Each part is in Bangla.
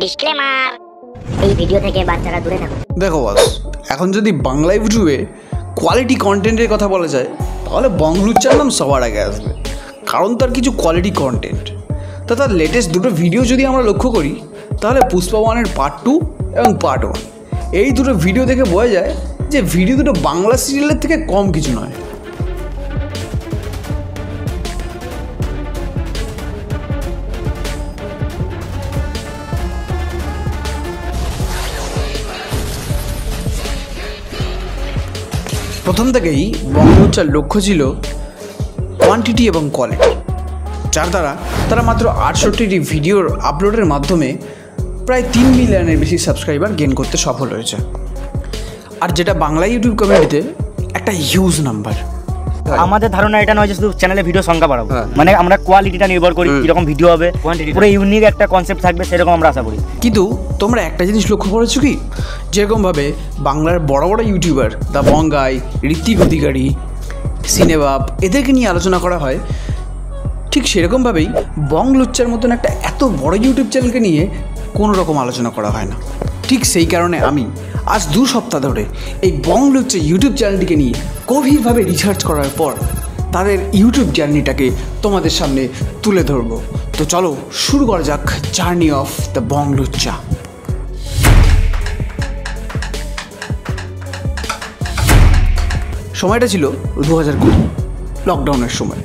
ডিসক্লেমার, এই ভিডিও থেকে বাচ্চারা দূরে থাকুন। দেখো বস, এখন যদি বাংলা ইউটিউবে কোয়ালিটি কন্টেন্টের কথা বলা যায় তাহলে বং লুচ্চার নাম সবার আগে আসবে, কারণ তার কিছু কোয়ালিটি কন্টেন্ট। তার লেটেস্ট দুটো ভিডিও যদি আমরা লক্ষ্য করি তাহলে পুষ্পা 1-এর পার্ট 2 এবং পার্ট 1, এই দুটো ভিডিও দেখে বোঝা যায় যে ভিডিও দুটো বাংলা সিরিয়ালের থেকে কম কিছু নয়। প্রথম থেকেই বং লুচ্চার লক্ষ্য ছিল কোয়ান্টিটি এবং কোয়ালিটি, যার দ্বারা তারা মাত্র 68টি ভিডিওর আপলোডের মাধ্যমে প্রায় 3 মিলিয়নের বেশি সাবস্ক্রাইবার গেইন করতে সফল হয়েছে, আর যেটা বাংলা ইউটিউব কমিউনিটিতে একটা হিউজ নাম্বার। আমাদের ধারণা এটা নয় যে শুধু চ্যানেলে ভিডিও সংখ্যা বাড়াবো, মানে আমরা কোয়ালিটিটা নির্ভর করি, কিরকম ভিডিও হবে, পুরো ইউনিক একটা কনসেপ্ট থাকবে সেরকম আমরা আশা করি। কিন্তু তোমরা একটা জিনিস লক্ষ্য করেছো কি, যেরকমভাবে বাংলার বড় বড় ইউটিউবার দ্য বঙ্গাই, ঋত্বিক অধিকারী, সিনেবাব এদেরকে নিয়ে আলোচনা করা হয়, ঠিক সেরকমভাবেই বং লুচ্চার মতন একটা এত বড় ইউটিউব চ্যানেলকে নিয়ে কোনো রকম আলোচনা করা হয় না। ঠিক সেই কারণে আমি আজ 2 সপ্তাহ ধরে এই বং লুচ্চা ইউটিউব চ্যানেলটিকে নিয়ে গভীরভাবে রিসার্চ করার পর তাদের ইউটিউব জার্নিটাকে তোমাদের সামনে তুলে ধরবো। তো চলো শুরু করা যাক জার্নি অফ দ্য বং লুচ্চা। সময়টা ছিল 2020 লকডাউনের সময়।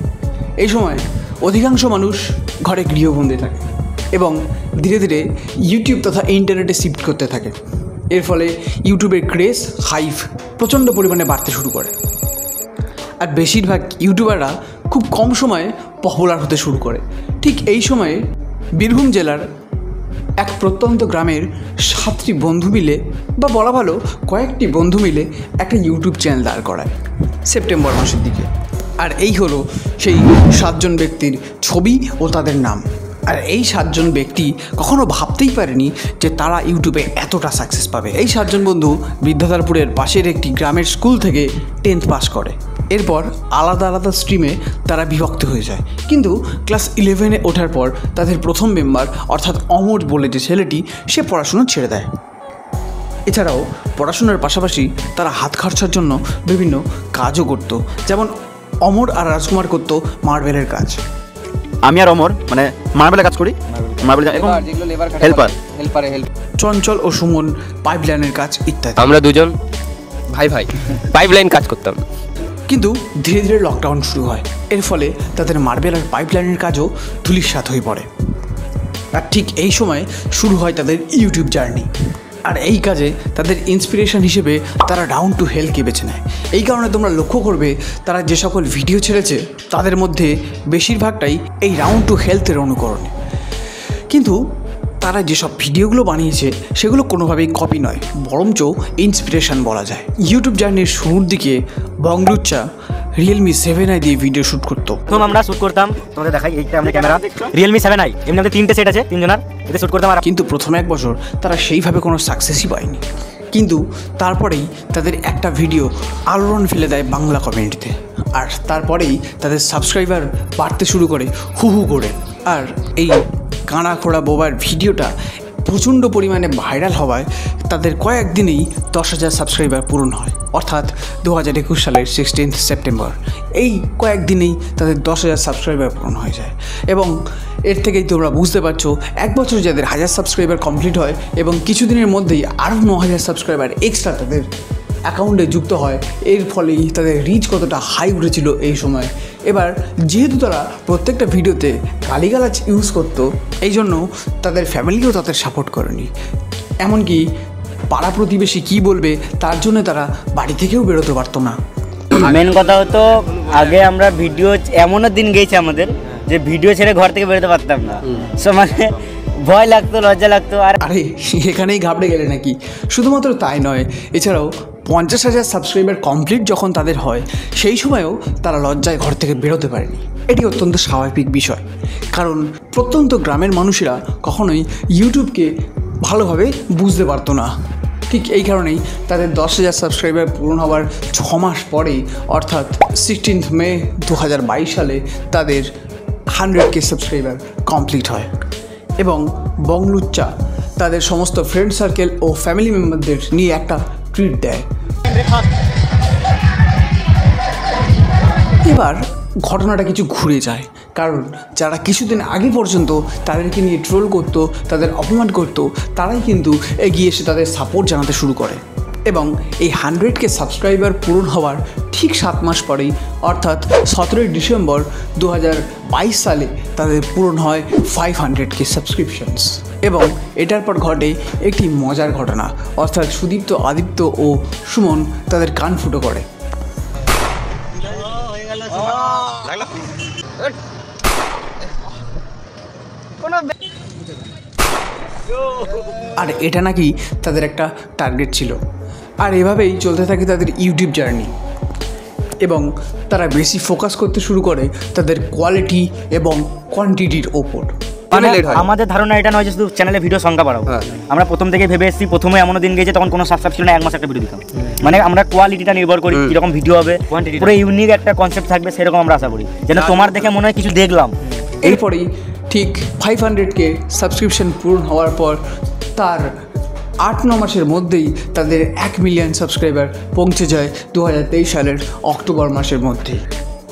এই সময় অধিকাংশ মানুষ ঘরে গৃহবন্দী থাকে এবং ধীরে ধীরে ইউটিউব তথা ইন্টারনেটে শিফট করতে থাকে। এর ফলে ইউটিউবের ক্রেজ হাইপ প্রচণ্ড পরিমাণে বাড়তে শুরু করে, আর বেশিরভাগ ইউটিউবাররা খুব কম সময়ে পপুলার হতে শুরু করে। ঠিক এই সময়ে বীরভূম জেলার এক প্রত্যন্ত গ্রামের 7টি বন্ধু মিলে, বা বলা ভালো কয়েকটি বন্ধু মিলে একটা ইউটিউব চ্যানেল দাঁড় করায় সেপ্টেম্বর মাসের দিকে। আর এই হলো সেই 7 জন ব্যক্তির ছবি ও তাদের নাম। আর এই 7 জন ব্যক্তি কখনো ভাবতেই পারেনি যে তারা ইউটিউবে এতটা সাকসেস পাবে। এই 7 জন বন্ধু বিদ্যাধরপুরের পাশের একটি গ্রামের স্কুল থেকে 10th পাস করে। এরপর আলাদা আলাদা স্ট্রিমে তারা বিভক্ত হয়ে যায়, কিন্তু ক্লাস 11-এ ওঠার পর তাদের প্রথম মেম্বার অর্থাৎ অমর বলে যে ছেলেটি, সে পড়াশুনো ছেড়ে দেয়। এছাড়াও পড়াশোনার পাশাপাশি তারা হাত খরচার জন্য বিভিন্ন কাজও করতো, যেমন অমর আর রাজকুমার করতো মার্বেলের কাজ। আমি আর অমর মানে মার্বেলের কাজ করি, চঞ্চল ও সুমন পাইপলাইনের কাজ ইত্যাদি। আমরা দুজন ভাই পাইপলাইন কাজ করতাম। কিন্তু ধীরে ধীরে লকডাউন শুরু হয়, এর ফলে তাদের মার্বেল আর পাইপলাইনের কাজও ধূলিসাৎ হয়ে পড়ে। আর ঠিক এই সময় শুরু হয় তাদের ইউটিউব জার্নি। আর এই কাজে তাদের ইন্সপিরেশন হিসেবে তারা রাউন্ড টু হেলকে বেছে নেয়। এই কারণে তোমরা লক্ষ্য করবে তারা যে সকল ভিডিও ছেড়েছে তাদের মধ্যে বেশিরভাগটাই এই রাউন্ড টু হেলথের অনুকরণে। কিন্তু তারা যেসব ভিডিওগুলো বানিয়েছে সেগুলো কোনোভাবেই কপি নয়, বরঞ্চ ইন্সপিরেশন বলা যায়। ইউটিউব জার্নির শুরুর দিকে বং লুচ্চা রিয়েলমি 7i দিয়ে ভিডিও শ্যুট করতো। প্রথম আমরা শ্যুট করতাম, তোমাদের দেখাই, এইটা আমাদের ক্যামেরা রিয়েলমি 7i, এমনি আমাদের 3টে সেট আছে, 3 জনের, এতে শ্যুট করতাম। কিন্তু প্রথম 1 বছর তারা সেইভাবে কোনো সাকসেসই পায়নি। কিন্তু তারপরেই তাদের একটা ভিডিও আলোড়ন ফেলে দেয় বাংলা কমিউনিটিতে, আর তারপরেই তাদের সাবস্ক্রাইবার বাড়তে শুরু করে হু করে। আর এই কানা খোড়া বোবার ভিডিওটা প্রচণ্ড পরিমাণে ভাইরাল হওয়ায় তাদের কয়েকদিনেই 10,000 সাবস্ক্রাইবার পূরণ হয়, অর্থাৎ 2021 সালের 16 সেপ্টেম্বর। এই কয়েকদিনেই তাদের 10,000 সাবস্ক্রাইবার পূরণ হয়ে যায়, এবং এর থেকেই তোমরা বুঝতে পারছো 1 বছর যাদের 1000 সাবস্ক্রাইবার কমপ্লিট হয় এবং কিছুদিনের মধ্যেই আরও 9,000 সাবস্ক্রাইবার এক্সট্রা তাদের অ্যাকাউন্টে যুক্ত হয়। এর ফলেই তাদের রিচ কতটা হাই উঠেছিল এই সময়। এবার যেহেতু তারা প্রত্যেকটা ভিডিওতে গালিগালাজ ইউজ করতো, এই জন্য তাদের ফ্যামিলিও তাদের সাপোর্ট করেনি, এমনকি পাড়া প্রতিবেশী কী বলবে তার জন্য তারা বাড়ি থেকেও বেরোতে পারতো না। মেন কথা হতো আগে আমরা ভিডিও, এমনও দিন গেছে আমাদের যে ভিডিও ছেড়ে ঘর থেকে বেরোতে পারতাম না, সো মানে ভয় লাগতো, লজ্জা লাগতো। আর আরে এখানেই ঘাবড়ে গেলে নাকি? শুধুমাত্র তাই নয়, এছাড়াও 50,000 সাবস্ক্রাইবার কমপ্লিট যখন তাদের হয় সেই সময়েও তারা লজ্জায় ঘর থেকে বেরোতে পারেনি। এটি অত্যন্ত স্বাভাবিক বিষয়, কারণ প্রত্যন্ত গ্রামের মানুষেরা কখনোই ইউটিউবকে ভালোভাবে বুঝতে পারতো না। ঠিক এই কারণেই তাদের 10,000 সাবস্ক্রাইবার পূরণ হওয়ার 6 মাস পরেই, অর্থাৎ 16 মে 2022 সালে তাদের 100K সাবস্ক্রাইবার কমপ্লিট হয় এবং বং লুচ্চা তাদের সমস্ত ফ্রেন্ড সার্কেল ও ফ্যামিলি মেম্বারদের নিয়ে একটা ট্রিট দেয়। এবার ঘটনাটা কিছু ঘুরে যায়, কারণ যারা কিছুদিন আগে পর্যন্ত তাদেরকে নিয়ে ট্রোল করতো, তাদের অপমান করতো, তারাই কিন্তু এগিয়ে এসে তাদের সাপোর্ট জানাতে শুরু করে। এবং এই 100K সাবস্ক্রাইবার পূরণ হওয়ার ঠিক 7 মাস পরেই, অর্থাৎ 17 ডিসেম্বর 2022 সালে তাদের পূরণ হয় 500K সাবস্ক্রিপশনস। এবং এটার পর ঘটে একটি মজার ঘটনা, অর্থাৎ সুদীপ্ত, আদিত্য ও সুমন তাদের কান ফুটো করে। আর এটা নাকি তাদের একটা টার্গেট ছিল। আর এভাবেই চলতে থাকে তাদের ইউটিউব জার্নি, এবং তারা বেশি ফোকাস করতে শুরু করে তাদের কোয়ালিটি এবং কোয়ান্টিটির ওপর। মানে আমাদের ধারণা এটা নয় যে শুধু চ্যানেলে ভিডিও সংখ্যা বাড়াবো, আমরা প্রথম থেকে ভেবে এসেছি, প্রথমে এমন দিন গেছে তখন কোনো সাবস্ক্রাইব ছিল না, 1 মাস একটা ভিডিও দিতাম। মানে আমরা কোয়ালিটিটা নির্ভর করি, কীরকম ভিডিও হবে, পুরো ইউনিক একটা কনসেপ্ট থাকবে, সেরকম আমরা আশা করি, যেন তোমার দেখে মনে হয় কিছু দেখলাম। এরপরেই ঠিক 500K সাবস্ক্রিপশন পূরণ হওয়ার পর তার 8-9 মাসের মধ্যেই তাদের 1 মিলিয়ন সাবস্ক্রাইবার পৌঁছে যায় 2023 সালের অক্টোবর মাসের মধ্যে।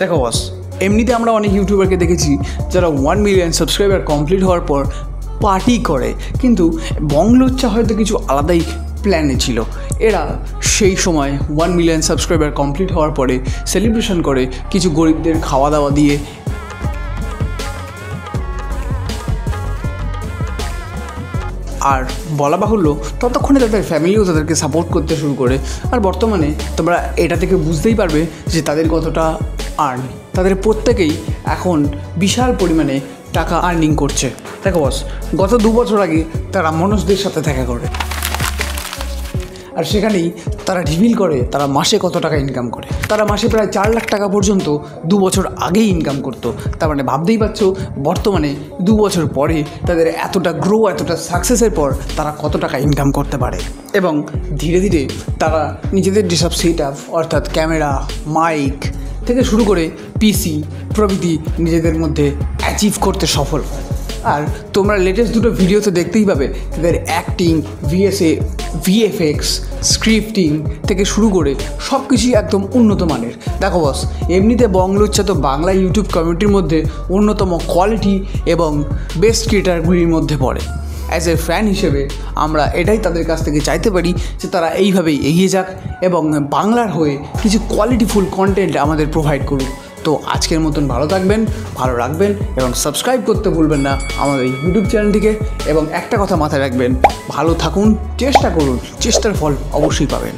দেখো বস, এমনিতে আমরা অনেক ইউটিউবারকে দেখেছি যারা 1 মিলিয়ন সাবস্ক্রাইবার কমপ্লিট হওয়ার পর পার্টি করে, কিন্তু বংলোচ্চা হয়তো কিছু আলাদাই প্ল্যানে ছিল। এরা সেই সময় 1 মিলিয়ন সাবস্ক্রাইবার কমপ্লিট হওয়ার পরে সেলিব্রেশন করে কিছু গরিবদের খাওয়া দাওয়া দিয়ে। আর বলা বাহুল্য, ততক্ষণে তাদের ফ্যামিলিও তাদেরকে সাপোর্ট করতে শুরু করে। আর বর্তমানে তোমরা এটা থেকে বুঝতেই পারবে যে তাদের কতটা আর্ন। তাদের প্রত্যেকেই এখন বিশাল পরিমাণে টাকা আর্নিং করছে। দেখো বস, গত 2 বছর আগে তারা মনোজদের সাথে দেখা করে, আর সেখানেই তারা রিভিল করে তারা মাসে কত টাকা ইনকাম করে। তারা মাসে প্রায় 4 লাখ টাকা পর্যন্ত 2 বছর আগেই ইনকাম করতো। তার মানে ভাবতেই পারছো বর্তমানে 2 বছর পরে তাদের এতটা গ্রো, এতটা সাকসেসের পর তারা কত টাকা ইনকাম করতে পারে। এবং ধীরে ধীরে তারা নিজেদের যেসব সেট আপ, অর্থাৎ ক্যামেরা, মাইক থেকে শুরু করে পিসি প্রভৃতি নিজেদের মধ্যে অ্যাচিভ করতে সফল হয়। আর তোমরা লেটেস্ট 2টো ভিডিওতে দেখতেই পাবে তাদের অ্যাক্টিং, ভিএফএক্স, স্ক্রিপ্টিং থেকে শুরু করে সব কিছুই একদম উন্নত মানের। দেখো বস, এমনিতে বংলোচ্চা তো বাংলা ইউটিউব কমিউনিটির মধ্যে অন্যতম কোয়ালিটি এবং বেস্ট ক্রিয়েটারগুলির মধ্যে পড়ে। অ্যাজ এ ফ্যান হিসেবে আমরা এটাই তাদের কাছ থেকে চাইতে পারি যে তারা এইভাবেই এগিয়ে যাক এবং বাংলার হয়ে কিছু কোয়ালিটিফুল কন্টেন্ট আমাদের প্রোভাইড করুক। তো আজকের মতন ভালো থাকবেন, ভালো রাখবেন এবং সাবস্ক্রাইব করতে ভুলবেন না আমাদের ইউটিউব চ্যানেলটিকে। এবং একটা কথা মাথায় রাখবেন, ভালো থাকুন, চেষ্টা করুন, চেষ্টার ফল অবশ্যই পাবেন।